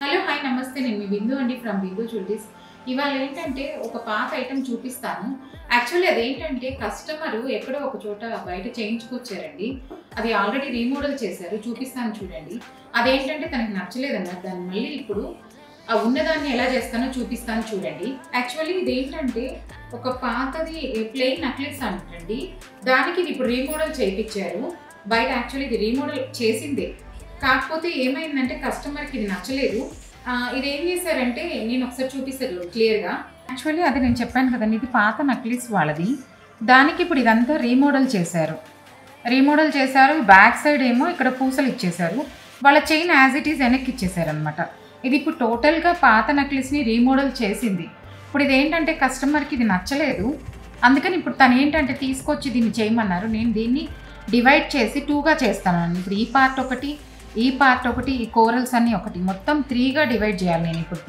Hello hi నమస్తే, నేను మీ బిందు అండి ఫ్రమ్ బిందు జ్యువెలరీస్. ఇవాళ ఏంటంటే ఒక పాత ఐటమ్ చూపిస్తాను. యాక్చువల్లీ అదేంటంటే కస్టమరు ఎక్కడో ఒక చోట బయట చేయించుకొచ్చారండి. అది ఆల్రెడీ రీమోడల్ చేశారు, చూపిస్తాను చూడండి. అదేంటంటే తనకి నచ్చలేదన్నారు. దాన్ని మళ్ళీ ఇప్పుడు ఆ ఉన్నదాన్ని ఎలా చేస్తానో చూపిస్తాను చూడండి. యాక్చువల్లీ ఇదేంటంటే ఒక పాతది ప్లెయిన్ నెక్లెస్ అంటండి, దానికి ఇది ఇప్పుడు రీమోడల్ చేయించారు. బయట యాక్చువల్లీ ఇది రీమోడల్ చేసిందే, కాకపోతే ఏమైందంటే కస్టమర్కి ఇది నచ్చలేదు. ఇది ఏం చేశారంటే నేను ఒకసారి చూపిస్తాను క్లియర్గా. యాక్చువల్లీ అది నేను చెప్పాను కదండి, ఇది పాత నెక్లెస్ వాళ్ళది. దానికి ఇప్పుడు ఇదంతా రీమోడల్ చేశారు. బ్యాక్ సైడ్ ఏమో ఇక్కడ పూసలు ఇచ్చేశారు, వాళ్ళ చైన్ యాజ్ ఇట్ ఈజ్ వెనక్కి ఇచ్చేసారు అనమాట. ఇది ఇప్పుడు టోటల్గా పాత నెక్లెస్ని రీమోడల్ చేసింది. ఇప్పుడు ఇదేంటంటే కస్టమర్కి ఇది నచ్చలేదు, అందుకని ఇప్పుడు తను ఏంటంటే తీసుకొచ్చి దీన్ని చేయమన్నారు. నేను దీన్ని డివైడ్ చేసి 2గా చేస్తానండి. ఇప్పుడు ఈ పార్ట్ ఒకటి, ఈ కోరల్స్ అన్నీ ఒకటి, మొత్తం 3గా డివైడ్ చేయాలి. నేను ఇప్పుడు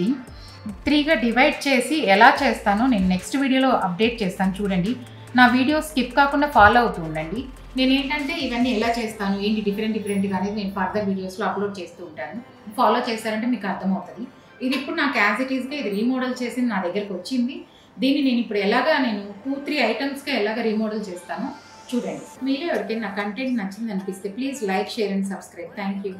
3గా డివైడ్ చేసి ఎలా చేస్తానో నేను నెక్స్ట్ వీడియోలో అప్డేట్ చేస్తాను చూడండి. నా వీడియో స్కిప్ కాకుండా ఫాలో అవుతూ ఉండండి. నేను ఏంటంటే ఇవన్నీ ఎలా చేస్తాను, ఏంటి డిఫరెంట్గా అనేది నేను ఫర్దర్ వీడియోస్లో అప్లోడ్ చేస్తూ ఉంటాను. ఫాలో చేస్తారంటే మీకు అర్థమవుతుంది. ఇది ఇప్పుడు నాకు యాజ్ ఇట్ ఈస్గా ఇది రీమోడల్ చేసింది నా దగ్గరకు వచ్చింది. దీన్ని నేను ఇప్పుడు నేను 2-3 ఐటమ్స్గా ఎలాగ రీమోడల్ చేస్తానో చూడండి. మీరు ఎవరికైనా నా కంటెంట్ నచ్చింది అనిపిస్తే please like, share and subscribe. Thank you.